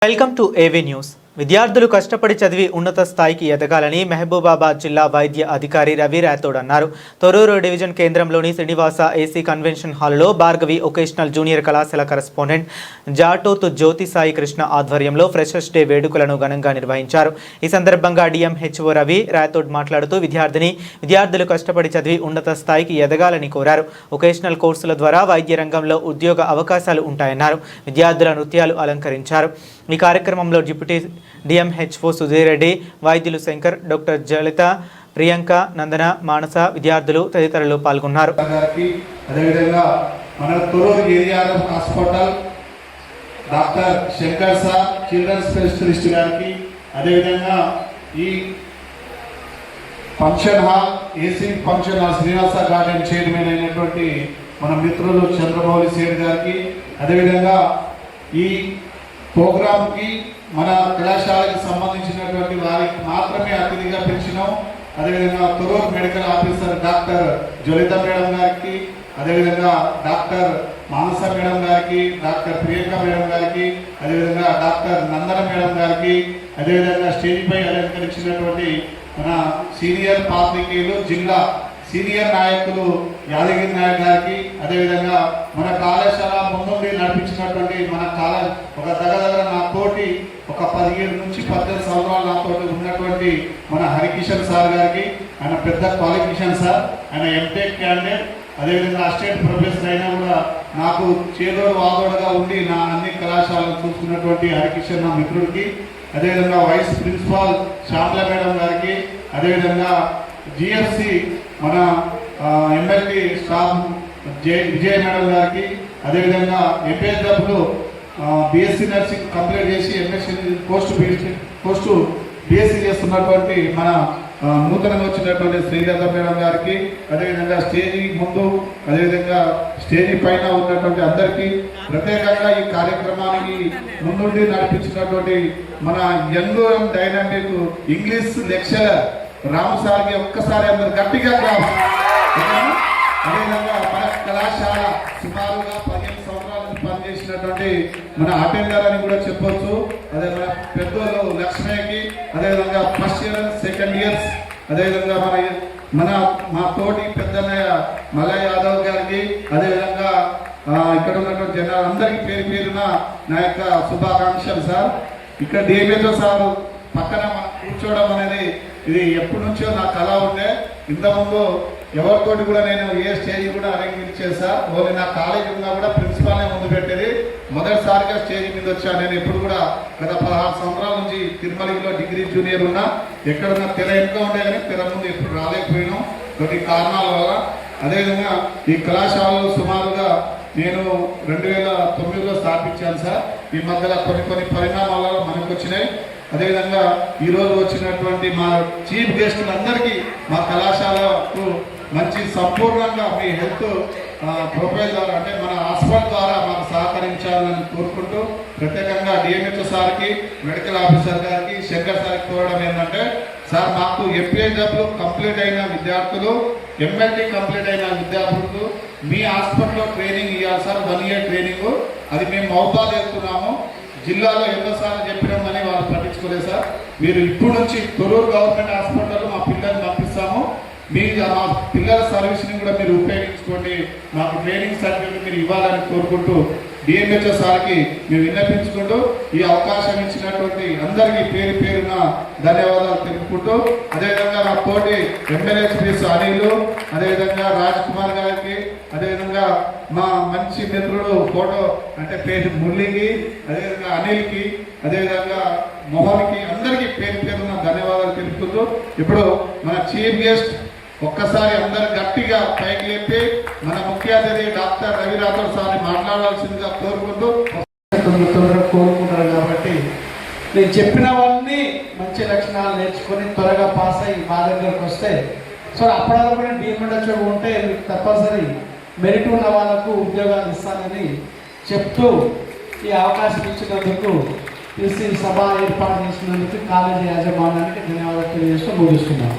Welcome to AV news. విద్యార్థులు కష్టపడి చదివి ఉన్నత స్థాయికి ఎదగాలని మహబూబాబాద్ జిల్లా వైద్య అధికారి రవి రాథోడ్ అన్నారు. తొర్రూరు డివిజన్ కేంద్రంలోని శ్రీనివాస ఏసీ కన్వెన్షన్ హాల్లో భార్గవి వొకేషనల్ జూనియర్ కళాశాల కరెస్పాండెంట్ జాటోతు జ్యోతి సాయి కృష్ణ ఆధ్వర్యంలో ఫ్రెషర్స్ డే వేడుకలను ఘనంగా నిర్వహించారు. ఈ సందర్భంగా డిఎంహెచ్ఓ రవి రాథోడ్ మాట్లాడుతూ విద్యార్థులు కష్టపడి చదివి ఉన్నత స్థాయికి ఎదగాలని కోరారు. వొకేషనల్ కోర్సుల ద్వారా వైద్య రంగంలో ఉద్యోగ అవకాశాలు ఉంటాయన్నారు. విద్యార్థుల నృత్యాలు అలంకరించారు. ఈ కార్యక్రమంలో డిప్యూటీ డిఎంహెచ్ఓ సుధీర్ రెడ్డి, వైద్యులు శంకర్, డాక్టర్ జలిత, ప్రియాంక, నందన, మానస, విద్యార్థులు తదితరులు పాల్గొన్నారు. Doctor Shankar sir, children specialist గారికి, అదేవిధంగా ఈ function hall AC function hall Srinivasa garden chairman అయినటువంటి మన మిత్రులు చంద్రమౌళి సేర్ గారికి, అదేవిధంగా ఈ ప్రోగ్రామ్కి మన కళాశాలకు సంబంధించినటువంటి వారికి మాత్రమే అతిథిగా పిలిచినాం. అదేవిధంగా Thorrur medical officer doctor Jwalitha madam గారికి, అదేవిధంగా డాక్టర్ మానస మేడం గారికి, డాక్టర్ ప్రియాంక మేడం గారికి, అదేవిధంగా డాక్టర్ నందన మేడం గారికి, అదేవిధంగా స్టేజ్ పై అలంకరించినటువంటి మన సీనియర్ పాత్రికేయులు, జిల్లా సీనియర్ నాయకులు యాదగిరి నాయక్ గారికి, అదేవిధంగా మన కళాశాల ముందుండి నడిపించినటువంటి మన ఒక దగ్గర నాతోటి ఒక 17 నుంచి 18 సంవత్సరాలు నాతో ఉన్నటువంటి మన హరికిషన్ సార్ గారికి, ఆయన పెద్ద క్వాలిఫికేషన్ సార్, ఆయన ఎంటెక్ క్యాండిడేట్, అదేవిధంగా అసిస్టెంట్ ప్రొఫెసర్ అయినా కూడా నాకు చేదోడు వాదోడుగా ఉండి నా అన్ని కళాశాలను చూసుకున్నటువంటి హరికిషన్ నా మిత్రుడికి, అదేవిధంగా వైస్ ప్రిన్సిపాల్ శ్యామల మేడం గారికి, అదేవిధంగా జిఎఫ్సి మన ఎమ్మెల్యే స్టాఫ్ విజయ మేడం గారికి, అదేవిధంగా ఎంపీఎస్డబ్ల్యూ బిఎస్సీ నర్సింగ్ కంప్లీట్ చేసి ఎంఎస్సీ పోస్టు బిఎస్సీ చేస్తున్నటువంటి మన నూతనంగా వచ్చినటువంటి శ్రీలత మేడం గారికి, అదేవిధంగా స్టేజీ ముందు అదేవిధంగా స్టేజీ పైన ఉన్నటువంటి అందరికీ ప్రత్యేకంగా ఈ కార్యక్రమానికి ముందుండి నడిపించినటువంటి మన young and dynamic English lecturer Ramu సార్కి ఒక్కసారి అందరు గట్టిగా అదేవిధంగా మన కళాశాల సుమారుగా 15 సంవత్సరాల నుంచి పనిచేసినటువంటి మన అటెండర్ అని కూడా చెప్పొచ్చు. అదే మన పెద్దోళ్ళు లక్ష్మయ్యకి, అదేవిధంగా ఫస్ట్ ఇయర్ సెకండ్ ఇయర్స్, అదేవిధంగా మా తోటి పెద్దన్నయ్య మల్లయ్య యాదవ్ గారికి, అదేవిధంగా ఇక్కడ ఉన్నటువంటి జనాలు అందరికీ పేరు పేరున నా యొక్క శుభాకాంక్షలు సార్. ఇక్కడ డిఎంహెచ్ఓ సార్ పక్కన కూర్చోవడం అనేది ఇది ఎప్పటి నుంచో నా కళ ఉండే. ఇంతకుముందు ఎవరితోటి కూడా నేను ఏ స్టేజ్ కూడా అరేంజ్మెంట్ చేశా. ఓన్లీ నా కాలేజీ ఉన్నా కూడా ప్రిన్సిపాల్నే ముందు పెట్టేది. మొదటిసారిగా స్టేజ్ మీద వచ్చా. నేను ఎప్పుడు కూడా గత 16 సంవత్సరాల నుంచి తిరుమలలో డిగ్రీ జూనియర్ ఉన్నా. ఎక్కడున్నా తెర ఇంకా ఉండే కానీ తెర ముందు ఎప్పుడు రాలేకపోయినాం కొన్ని కారణాల వల్ల. అదేవిధంగా ఈ కళాశాలలో సుమారుగా నేను 2009లో స్థాపించాను సార్. ఈ మధ్యలో కొన్ని పరిణామాల మనకు వచ్చినాయి. అదేవిధంగా ఈరోజు వచ్చినటువంటి మా చీఫ్ గెస్టులందరికీ మా కళాశాలకు మంచి సంపూర్ణంగా మీ హెల్త్ ప్రొఫైల్ ద్వారా అంటే మన హాస్పిటల్ ద్వారా మాకు సహకరించాలని కోరుకుంటూ ప్రత్యేకంగా డిఎంహెచ్ఓ సార్కి, మెడికల్ ఆఫీసర్ గారికి, శంకర్ సార్కి కోరడం ఏంటంటే సార్ మాకు ఎంపీఎస్డబ్ల్యూ కంప్లీట్ అయిన విద్యార్థులు, ఎంఎల్టీ కంప్లీట్ అయిన విద్యార్థులకు మీ హాస్పిటల్లో ట్రైనింగ్ ఇవ్వాలి సార్. 1 year training. అది మేము మౌతాలు చేస్తున్నాము. జిల్లాలో ఎన్నోసార్లు చెప్పినామని వాళ్ళు పట్టించుకోలేదు సార్. మీరు ఇప్పుడు నుంచి తొర్రూరు గవర్నమెంట్ హాస్పిటల్లో మా పిల్లల్ని పంపిస్తాము. మీరు మా పిల్లల సర్వీస్ని కూడా మీరు ఉపయోగించుకోండి. మాకు ట్రైనింగ్ సర్టిఫికేట్ మీరు ఇవ్వాలని కోరుకుంటూ డిఎంహెచ్ఓ సార్కి మేము విన్నపించుకుంటూ ఈ అవకాశం ఇచ్చినటువంటి అందరికీ పేరు పేరున ధన్యవాదాలు తెలుపుకుంటూ, అదేవిధంగా మా తోటి ఎమ్మెల్యేస్ అనిల్, అదేవిధంగా రాజ్ కుమార్ గారికి, అదేవిధంగా మా మంచి మిత్రుడు ఫోటో అంటే పేరు మురళికి, అదేవిధంగా అనిల్కి, అదేవిధంగా మోహన్కి అందరికీ పేరు పేరున ధన్యవాదాలు తెలుపుకుంటూ ఇప్పుడు మన చీఫ్ గెస్ట్ ఒక్కసారి అందరు గట్టిగా పైకి లేపి మన ముఖ్య అతిథి డాక్టర్ రవి రాథోడ్ సార్ని మాట్లాడాల్సిందిగా కోరుకుంటూ కోరుకుంటారు. కాబట్టి నేను చెప్పినవన్నీ మంచి లక్షణాలు నేర్చుకొని త్వరగా పాస్ అయ్యి మా దగ్గరకు వస్తే సో అప్పటివరకు డిఎంహెచ్ఓ ఉంటే మీకు తప్పనిసరి మెరిట్ ఉన్న వాళ్ళకు ఉద్యోగాలు ఇస్తానని చెప్తూ ఈ అవకాశం ఇచ్చినందుకు సభ ఏర్పాటు చేసినందుకు కాలేజీ యాజమాన్యానికి ధన్యవాదాలు తెలియజేస్తూ ముగిస్తున్నాను.